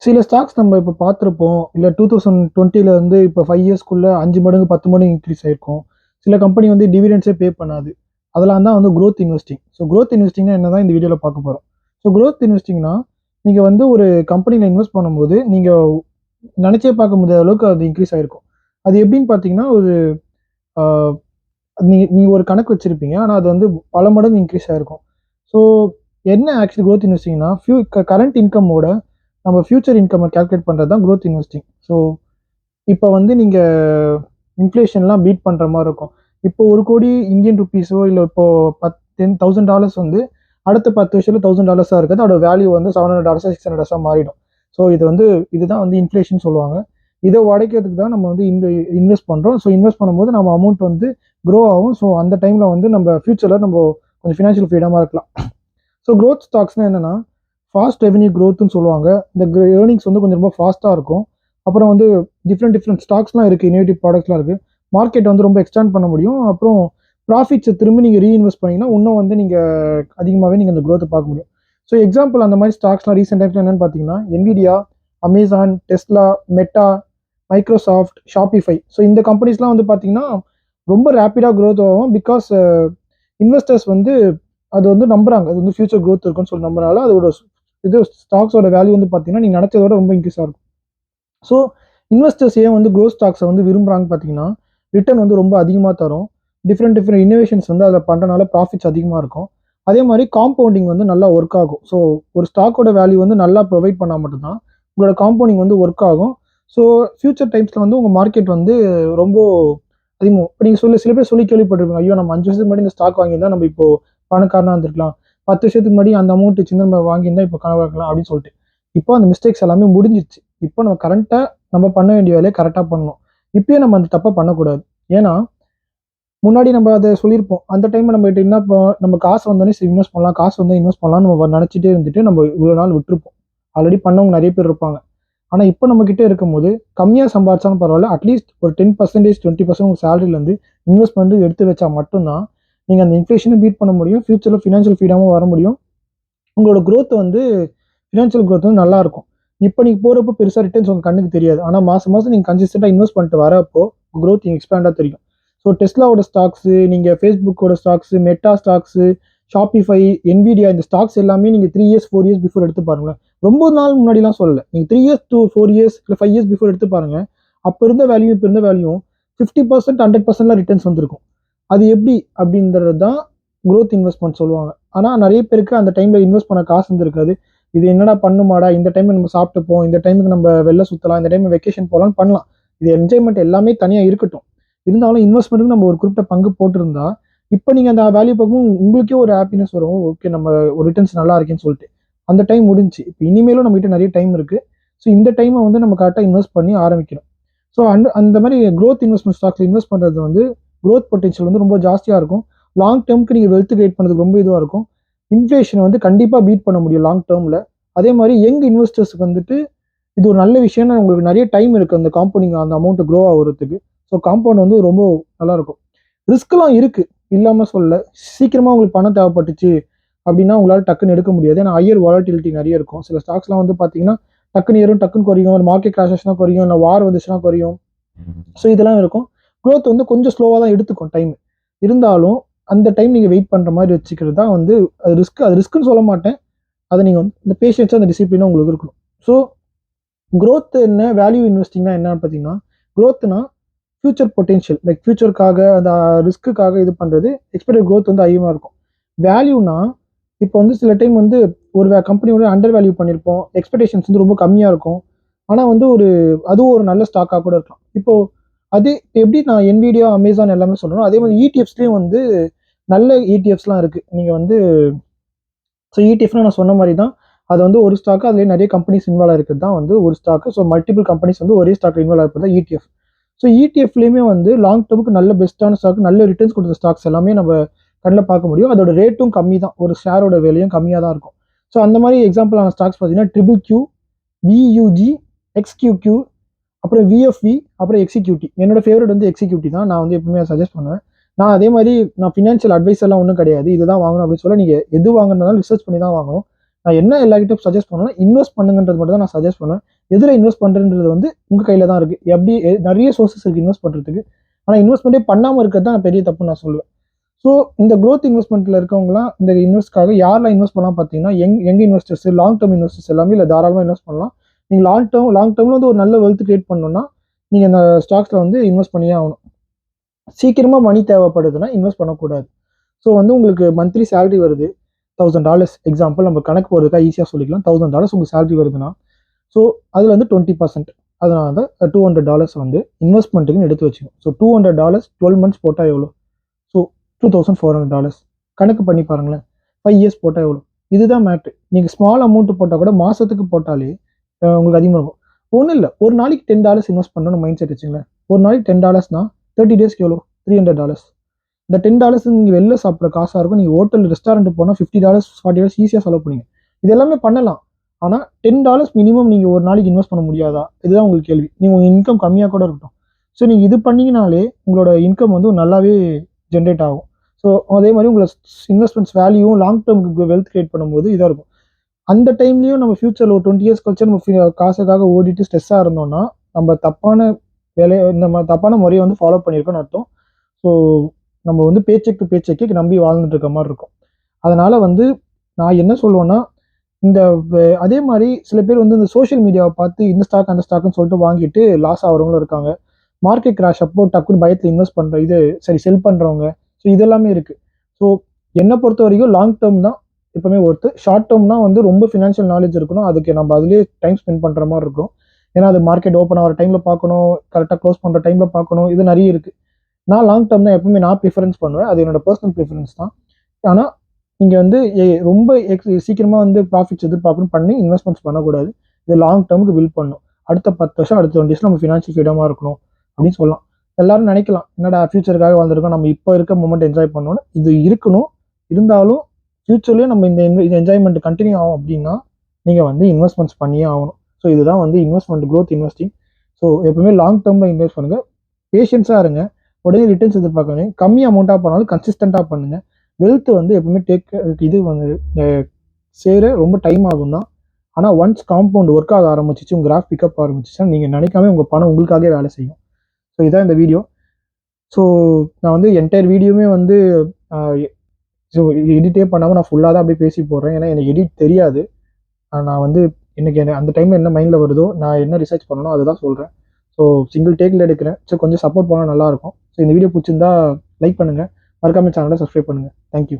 சில ஸ்டாக்ஸ் நம்ம இப்போ பார்த்துருப்போம். இல்ல 2020ல வந்து இப்போ 5 இயர்ஸ்க்குள்ள 5 மடங்கு, 10 மடங்கு இன்க்ரீஸ் ஆயிருக்கும். சில கம்பெனி வந்து டிவிடெண்ட்ஸே பே பண்ணாது. அதெல்லாம் தான் வந்து குரோத் இன்வெஸ்டிங். ஸோ குரோத் இன்வெஸ்டிங்னா என்னதான் இந்த வீடியோல பார்க்க போறோம். ஸோ குரோத் இன்வெஸ்டிங்னா, நீங்க வந்து ஒரு கம்பெனில இன்வெஸ்ட் பண்ணும்போது, நீங்க நெனச்சே பார்க்க முடியாத அளவுக்கு அது இன்க்ரீஸ் ஆயிருக்கும். அது எப்படின்னு பார்த்தீங்கன்னா, ஒரு ஆ நீங்க ஒரு கணக்கு வச்சிருப்பீங்க. ஆனா அது வந்து பல மடங்கு இன்க்ரீஸ் ஆயிருக்கும். ஸோ என்ன ஆக்சுவலி குரோத் இன்வெஸ்டிங்னா, கரண்ட் இன்கமோட நம்ம ஃபியூச்சர் இன்கம்ம கால்குலேட் பண்றது தான் குரோத் இன்வெஸ்டிங். ஸோ இப்ப வந்து நீங்க இன்ஃப்ளேஷன்லாம் பீட் பண்ற மாரி இருக்கும். இப்போ 1,00,00,000 இந்தியன் ரூப்பீஸோ இல்ல இப்போ $10,000 வந்து அடுத்த 10 வருஷத்துல $1,000 இருக்குது. அதோட வேல்யூ வந்து $700 $600 மாறிடும். ஸோ இதுதான் வந்து இன்ஃப்ளேஷன் சொல்லுவாங்க. இத உடைக்கிறதுக்கு தான் நம்ம வந்து இன்வெஸ்ட் பண்றோம். ஸோ இன்வெஸ்ட் பண்ணும்போது நம்ம அமௌண்ட் வந்து க்ரோ ஆகும். ஸோ அந்த டைம்ல வந்து நம்ம ஃபியூச்சர்ல கொஞ்சம் ஃபினான்ஷியல் ஃப்ரீடமா இருக்கலாம். ஸோ குரோத் ஸ்டாக்ஸ்னா என்னன்னா, ஃபாஸ்ட் ரெவென்யூ குரோத்ன்னு சொல்லுவாங்க. இந்த ஏர்னிங்ஸ் வந்து கொஞ்சம் ரொம்ப ஃபாஸ்ட்டா இருக்கும். அப்புறம் வந்து டிஃப்ரெண்ட் ஸ்டாக்ஸ்லாம் இருக்கு. இன்னோவேட்டிவ் ப்ராடக்ட்ஸ்லாம் இருக்கு. மார்க்கெட் வந்து ரொம்ப எக்ஸ்டேண்ட் பண்ண முடியும். அப்புறம் ப்ராஃபிட்ஸ திரும்பி நீங்க ரீஇன்வெஸ்ட் பண்ணீங்கன்னா, இன்னும் வந்து நீங்க அதிகமாவே நீங்க அந்த குரோத்த பார்க்க முடியும். ஸோ எக்ஸாம்பிள் அந்த மாரி ஸ்டாக்ஸ்லாம் ரீசென்ட் டைம்ஸ்ல என்னன்னு பார்த்தீங்கன்னா, Nvidia, Amazon, Tesla, Meta, Microsoft, Shopify. So இந்த கம்பெனிஸ்லாம் வந்து பார்த்தீங்கன்னா, ரொம்ப ரேப்பிடா குரோத் ஆகும். பிகாஸ் இன்வெஸ்டர்ஸ் வந்து அது வந்து நம்புறாங்க. அது வந்து ஃபியூச்சர் குரோத் இருக்குன்னு சொல்லி நம்புறனால, அதோட ஸ்டாக்ஸோட வேல்யூ வந்து பார்த்தீங்கன்னா, நீங்க நெனச்சதோட ரொம்ப இன்க்ரீஸ் ஆகும். ஸோ இன்வெஸ்டர்ஸ் ஏன் வந்து குரோத் ஸ்டாக்ஸை வந்து விரும்புறாங்கன்னு பார்த்தீங்கன்னா, ரிட்டர்ன் வந்து ரொம்ப அதிகமாக தரும். டிஃப்ரெண்ட் இன்னோவேஷன்ஸ் வந்து அதில் பண்ணுறனால ப்ராஃபிட்ஸ் அதிகமாக இருக்கும். அதே மாதிரி காம்பவுண்டிங் வந்து நல்லா ஒர்க் ஆகும். ஸோ ஒரு ஸ்டாக்கோட வேல்யூ வந்து நல்லா ப்ரொவைட் பண்ணால் மட்டும்தான் உங்களோட காம்பவுண்டிங் வந்து ஒர்க் ஆகும். ஸோ ஃபியூச்சர் டைம்ஸில் வந்து உங்கள் மார்க்கெட் வந்து ரொம்ப அதிகமாக இப்போ நீங்கள் சில பேர் சொல்லி கேள்விப்பட்டிருப்பீங்க, ஐயோ நம்ம 5 வருஷத்துக்கு முன்னாடி இந்த ஸ்டாக் வாங்கியிருந்தா நம்ம இப்போ பணக்காரனாக இருந்திருக்கலாம், 10 வருஷத்துக்கு முன்னாடி அந்த அமௌண்ட் சின்ன நம்ம வாங்கியிருந்தா இப்போ கனவா இருக்கலாம் அப்படின்னு சொல்லிட்டு. இப்போ அந்த மிஸ்டேக்ஸ் எல்லாமே முடிஞ்சிருச்சு. இப்போ நம்ம கரண்ட்டாக நம்ம பண்ண வேண்டிய வேலையை கரெக்டாக பண்ணணும். இப்பயே நம்ம அந்த தப்பை பண்ணக்கூடாது. ஏன்னா முன்னாடி நம்ம அதை சொல்லியிருப்போம். அந்த டைம்ல நம்மகிட்ட என்ன நம்ம காசு வந்தோடனே சரி இன்வெஸ்ட் பண்ணலாம், காசு வந்தா இன்வெஸ்ட் பண்ணலாம்னு நம்ம நினைச்சிட்டே இருந்துட்டு நம்ம இவ்வளோ நாள் விட்டுருப்போம். ஆல்ரெடி பண்ணவங்க நிறைய பேர் இருப்பாங்க. ஆனா இப்போ நம்ம கிட்ட இருக்கும்போது கம்மியா சம்பாதிச்சாலும் பரவாயில்ல, அட்லீஸ்ட் ஒரு 10% 20% உங்க சேலரிலேருந்து இன்வெஸ்ட்மெண்ட் எடுத்து வச்சா மட்டும்தான் நீங்க அந்த இன்ஃப்ளேஷனை பீட் பண்ண முடியும். ஃபியூச்சர்ல ஃபினான்ஷியல் ஃப்ரீடமும் வர முடியும். உங்களோட growth வந்து ஃபினான்ஷியல் growth வந்து நல்லா இருக்கும். இப்போ நீங்க போறப்போ பெருசா ரிட்டர்ன்ஸ் உங்க கண்ணுக்கு தெரியாது. ஆனா மாசம் மாசம் நீங்க கன்சிஸ்டன்டா இன்வெஸ்ட் பண்ணிட்டு வரப்போ growth எக்ஸ்பேண்டா தெரியும். ஸோ டெஸ்லாவோட ஸ்டாக்ஸ், நீங்க ஃபேஸ்புக்கோட stocks, Meta stocks, Shopify, Nvidia இந்த ஸ்டாக்ஸ் எல்லாமே நீங்க 3 இயர்ஸ் 4 இயர்ஸ் பிஃபோர் எடுத்து பாருங்களேன். ரொம்ப நாள் முன்னாடிலாம் சொல்லல. நீங்க 3 இயர்ஸ் to 4 இயர்ஸ் இல்ல 5 இயர்ஸ் பிஃபோர் எடுத்து பாருங்க. அப்ப இருந்த வேல்யூ இப்ப இருந்த வேல்யூ 50% 100% ரிட்டர்ன்ஸ் வந்திருக்கும். அது எப்படி அப்படின்றது தான் growth இன்வெஸ்ட்மெண்ட் சொல்லுவாங்க. ஆனா நிறைய பேருக்கு அந்த டைம்ல இன்வெஸ்ட் பண்ண காசு இருந்திருக்காது. இது என்னடா பண்ணுமாடா, இந்த டைம் நம்ம சாப்பிட்டுப்போம், இந்த டைமுக்கு நம்ம வெளில சுத்தலாம், இந்த டைம் வெக்கேஷன் போகலாம்னு பண்ணலாம். இது என்ஜாய்மெண்ட் எல்லாமே தனியா இருக்கட்டும். இருந்தாலும் இன்வெஸ்ட்மெண்ட்டுக்கு நம்ம ஒரு குறிப்பிட்ட பங்கு போட்டிருந்தா, இப்போ நீங்க அந்த வேல்யூ பார்க்கும்போது உங்களுக்கே ஒரு ஹாப்பினஸ் வரும். ஓகே நம்ம ஒரு ரிட்டர்ன்ஸ் நல்லா இருக்கேன்னு சொல்லிட்டு. அந்த டைம் முடிஞ்சுச்சு. இப்போ இனிமேலும் நம்ம கிட்ட நிறைய டைம் இருக்கு. ஸோ இந்த டைமை வந்து நம்ம கரெக்டாக இன்வெஸ்ட் பண்ணி ஆரம்பிக்கணும். ஸோ அந்த மாதிரி growth இன்வெஸ்ட்மெண்ட் ஸ்டாக்ஸ்ல இன்வெஸ்ட் பண்றது வந்து growth பொட்டன்ஷியல் வந்து ரொம்ப ஜாஸ்தியா இருக்கும். லாங் டேர்ம்க்கு நீங்க வெல்த் கிரியேட் பண்ணதுக்கு ரொம்ப இதுவா இருக்கும். இன்ஃப்ளேஷன் வந்து கண்டிப்பா பீட் பண்ண முடியும் லாங் டேர்ம்ல. அதே மாதிரி யங் இன்வெஸ்டர்ஸ்க்கு வந்துட்டு இது ஒரு நல்ல விஷயம்னா உங்களுக்கு நிறைய டைம் இருக்கு அந்த காம்பவுண்டிங் அந்த அமௌண்ட் க்ரோ ஆகுறதுக்கு. ஸோ காம்பவுண்ட் வந்து ரொம்ப நல்லா இருக்கும். ரிஸ்க்லாம் இருக்கு, இல்லாம சொல்ல. சீக்கிரமா உங்களுக்கு பணம் தேவைப்பட்டுச்சு அப்படின்னா உங்களால டக்குன்னு எடுக்க முடியாது. ஏன்னா ஹையர் வாலட்டிலிட்டி நிறைய இருக்கும். சில ஸ்டாக்ஸ்லாம் வந்து பாத்தீங்கன்னா டக்குன்னு ஏறும், டக்குன்னு குறையும், ஒரு மார்க்கெட் கிராஷஸ்னா குறையும், இல்லை வார் வந்துச்சுன்னா குறையும். ஸோ இதெல்லாம் இருக்கும். growth வந்து கொஞ்சம் ஸ்லோவாக தான் எடுத்துக்கும் டைம். இருந்தாலும் அந்த டைம் நீங்கள் வெயிட் பண்ணுற மாதிரி வச்சுக்கிறது தான் வந்து அது ரிஸ்க்குன்னு சொல்ல மாட்டேன். அதை நீங்கள் வந்து இந்த பேஷன்ஸாக அந்த டிசிப்ளினாக உங்களுக்கு இருக்கணும். ஸோ growth என்ன, வேல்யூ இன்வெஸ்டிங்னா என்னன்னு பார்த்தீங்கன்னா, growthனா ஃபியூச்சர் பொட்டென்ஷியல், லைக் ஃபியூச்சருக்காக அந்த ரிஸ்க்குக்காக இது பண்ணுறது, எக்ஸ்பெக்டட் growth வந்து அதிகமாக இருக்கும். வேல்யூனா இப்போ வந்து சில டைம் வந்து ஒரு கம்பெனியோட அண்டர் வேல்யூ பண்ணியிருப்போம், எக்ஸ்பெக்டேஷன்ஸ் வந்து ரொம்ப கம்மியாக இருக்கும். ஆனால் வந்து அதுவும் ஒரு நல்ல ஸ்டாக்காக கூட இருக்கலாம். இப்போ அது எப்படி நான் Nvidia, Amazon எல்லாமே சொல்றேனோ, அதே மாதிரி ETFஸ்லயும் வந்து நல்ல ETFஸ்லாம் இருக்கு. நீங்க வந்து ETFனா நான் சொன்ன மாதிரி தான். அது வந்து ஒரு ஸ்டாக், அதுலேயே நிறைய கம்பெனிஸ் இன்வால்வ் இருக்கிறது தான் வந்து ஒரு ஸ்டாக். ஸோ மல்டிபிள் கம்பெனிஸ் வந்து ஒரே ஸ்டாக் இன்வால்வ் இருக்கிறது தான் ETF. ஸோ ETFலயுமே வந்து லாங் டேர்முக்கு நல்ல பெஸ்ட்டான ஸ்டாக், நல்ல ரிட்டர்ன்ஸ் கொடுத்த ஸ்டாக்ஸ் எல்லாமே நம்ம கண்ணில் பார்க்க முடியும். அதோட ரேட்டும் கம்மி தான், ஒரு ஷேரோட விலையும் கம்மியாக தான் இருக்கும். ஸோ அந்த மாதிரி எக்ஸாம்பிளான ஸ்டாக்ஸ் பார்த்தீங்கன்னா TQQ, VUG, XQQ, அப்புறம் VFV, அப்புறம் எக்ஸிக்யூட்டி. என்னோட ஃபேவரட் வந்து எக்ஸிக்யூட்டி தான். நான் வந்து எப்பவுமே சஜஸ்ட் பண்ணுவேன். நான் அதே மாதிரி நான் ஃபினான்ஷியல் அட்வைஸர்லாம் ஒன்றும் கிடையாது. இதுதான் வாங்கணும் அப்படின்னு சொல்ல, நீங்கள் எது வாங்கினாலும் ரிசர்ச் பண்ணி தான் வாங்கணும். நான் என்ன எல்லார்கிட்டையும் சஜஸ்ட் பண்ணுவேன்னா இன்வெஸ்ட் பண்ணுங்கன்றது மட்டும் தான் நான் சஜஸ்ட் பண்ணுவேன். எதில் இன்வெஸ்ட் பண்ணுறதுன்றது வந்து உங்கள் கையில் தான் இருக்குது. எப்படி நிறைய சோர்சஸ் இருக்குது இன்வெஸ்ட் பண்ணுறதுக்கு. ஆனால் இன்வெஸ்ட்மெண்ட்டே பண்ணாமல் இருக்கிறது தான் பெரிய தப்பு நான் சொல்லுவேன். ஸோ இந்த க்ரோத் இன்வெஸ்ட்மெண்ட்டில் இருக்கவங்களாம் இந்த இன்வெஸ்ட்காக யாரெல்லாம் இன்வெஸ்ட் பண்ணலாம் பார்த்தீங்கன்னா young investors, long term investors எல்லாமே இல்லை தாராளமாக இன்வெஸ்ட் பண்ணலாம். நீங்கள் லாங் டேர்மில் வந்து ஒரு நல்ல வெல்த் கிரியேட் பண்ணணும்னா நீங்கள் இந்த ஸ்டாக்ஸில் வந்து இன்வெஸ்ட் பண்ணியே ஆகணும். சீக்கிரமாக மணி தேவைப்படுதுன்னா இன்வெஸ்ட் பண்ணக்கூடாது. ஸோ வந்து உங்களுக்கு மந்த்லி சேலரி வருது $1000 எக்ஸாம்பிள், நம்ம கணக்கு போகிறதுக்காக ஈஸியாக சொல்லிக்கலாம். $1000 உங்களுக்கு சேலரி வருதுன்னா ஸோ அதில் வந்து 20%, அதனால தான் $200 வந்து இன்வெஸ்ட்மெண்ட்டுக்குன்னு எடுத்து வச்சுக்கணும். ஸோ $200 12 months போட்டால் எவ்வளோ? ஸோ $2400 கணக்கு பண்ணி பாருங்களேன். 5 years போட்டால் எவ்வளோ? இதுதான் மேட்ரு. நீங்கள் ஸ்மால் அமௌண்ட் போட்டால் கூட மாதத்துக்கு போட்டாலே உங்களுக்கு அதிகமாக இருக்கும். ஒன்றும் இல்லை, ஒரு நாளைக்கு $10 இன்வெஸ்ட் பண்ணணும்னு மைண்ட் செட் வச்சுங்களேன். ஒரு நாளைக்கு $10 30 daysக்கு எவ்வளோ? $300. இந்த $10 நீங்கள் வெளில சாப்பிட்ற காசாக இருக்கும். நீங்கள் ஹோட்டல் ரெஸ்டாரண்ட் போனால் $50 $40 ஈஸியாக செலவு பண்ணுவீங்க. இது எல்லாமே பண்ணலாம். ஆனால் $10 மினிமம் நீங்கள் ஒரு நாளைக்கு இன்வெஸ்ட் பண்ண முடியாதா? இதுதான் உங்களுக்கு கேள்வி. நீங்கள் உங்கள் இன்கம் கம்மியாக கூட இருக்கட்டும். ஸோ நீங்கள் இது பண்ணிங்கனாலே உங்களோட இன்கம் வந்து நல்லாவே ஜென்ரேட் ஆகும். ஸோ அதே மாதிரி உங்களை இன்வெஸ்ட்மெண்ட்ஸ் வேல்யூவும் லாங் டேர்முக்கு வெல்த் கிரியேட் பண்ணும்போது இதாக இருக்கும். அந்த டைம்லையும் நம்ம ஃபியூச்சரில் ஒரு 20 years கழிச்சு நம்ம காசுக்காக ஓடிட்டு ஸ்ட்ரெஸ்ஸாக இருந்தோம்னா நம்ம தப்பான முறையை வந்து ஃபாலோ பண்ணியிருக்கோன்னு அர்த்தம். ஸோ நம்ம வந்து பேச்செக் டு பேச்செக்கு நம்பி வாழ்ந்துட்டு இருக்க மாதிரி இருக்கும். அதனால் வந்து நான் என்ன சொல்லுவேன்னா, இந்த அதே மாதிரி சில பேர் வந்து இந்த சோஷியல் மீடியாவை பார்த்து இந்த ஸ்டாக் அந்த ஸ்டாக்னு சொல்லிட்டு வாங்கிட்டு லாஸ் ஆகிறவங்களும் இருக்காங்க. மார்க்கெட் கிராஷ் அப்போ டக்குன்னு பயத்தில் இன்வெஸ்ட் பண்ணுற செல் பண்ணுறவங்க. ஸோ இதெல்லாமே இருக்குது. ஸோ என்னை பொறுத்த வரைக்கும் லாங் டேர்ம் தான் எப்பவுமே ஒர்த்து. ஷார்ட் டேர்ம்னா வந்து ரொம்ப ஃபினான்ஷியல் நாலேஜ் இருக்கணும். அதுக்கு நம்ம அதுலேயே டைம் ஸ்பெண்ட் பண்ணுற மாதிரி இருக்கும். ஏன்னா அது மார்க்கெட் ஓப்பன் ஆகிற டைமில் பார்க்கணும், கரெக்டாக க்ளோஸ் பண்ணுற டைமில் பார்க்கணும். இது நிறைய இருக்குது. நான் லாங் டேர்ம் தான் எப்பவுமே நான் ப்ரிஃபரன்ஸ் பண்ணுவேன். அது என்னோட பர்சனல் ப்ரிஃபரன்ஸ் தான். ஆனால் நீங்கள் வந்து ரொம்ப சீக்கிரமாக வந்து ப்ராஃபிட்ஸ் எதிர்பார்க்கணும் பண்ணி இன்வெஸ்ட்மெண்ட்ஸ் பண்ணக்கூடாது. இது லாங் டேர்முக்கு பில்ட் பண்ணணும். அடுத்த 10 வருஷம் அடுத்த 20 years நம்ம ஃபினான்ஷியல் ஃப்ரீடமாக இருக்கணும் அப்படின்னு சொல்லலாம். எல்லாரும் நினைக்கலாம், என்னடா ஃபியூச்சருக்காக வந்திருக்கோம், நம்ம இப்போ இருக்க மூமெண்ட் என்ஜாய் பண்ணணும்னு. இது இருக்கணும். இருந்தாலும் ஃபியூச்சர்லேயும் நம்ம இந்த என்ஜாய்மெண்ட் கண்டினியூ ஆகும் அப்படின்னா நீங்கள் வந்து இன்வெஸ்ட்மெண்ட்ஸ் பண்ணியே ஆகணும். ஸோ இதுதான் வந்து இன்வெஸ்ட்மெண்ட், க்ரோத் இன்வெஸ்டிங். ஸோ எப்பவுமே லாங் டேர்மில் இன்வெஸ்ட் பண்ணுங்கள். பேஷன்ஸாக இருங்க. உடனே ரிட்டர்ன்ஸ் எதிர்பார்க்காதீங்க. கம்மி அமௌண்ட்டாக போனாலும் கன்சிஸ்டண்ட்டாக பண்ணுங்கள். வெல்த் வந்து எப்பவுமே இது வந்து சேர ரொம்ப டைம் ஆகும் தான். ஆனால் ஒன்ஸ் காம்பவுண்ட் ஒர்க் ஆக ஆரம்பிச்சிச்சு, உங்கள் கிராஃப் பிக்கப் ஆரம்பிச்சிச்சுன்னா நீங்கள் நினைக்காம உங்கள் பணம் உங்களுக்காகவே வேலை செய்யும். ஸோ இதான் இந்த வீடியோ. ஸோ நான் வந்து என்டையர் வீடியோவுமே வந்து ஸோ எடிட்டே பண்ணாமல் நான் ஃபுல்லாக தான் அப்படியே பேசி போடுறேன். ஏன்னா எனக்கு எடிட் தெரியாது. நான் வந்து எனக்கு அந்த டைமில் என்ன மைண்டில் வருதோ, நான் என்ன ரிசர்ச் பண்ணணும் அதுதான் சொல்கிறேன். ஸோ சிங்கிள் டேக்கில் எடுக்கிறேன். ஸோ கொஞ்சம் சப்போர்ட் பண்ணால் நல்லாயிருக்கும். ஸோ இந்த வீடியோ பிடிச்சிருந்தா லைக் பண்ணுங்கள். மறக்காம சேனலை சப்ஸ்கிரைப் பண்ணுங்கள். தேங்க்யூ.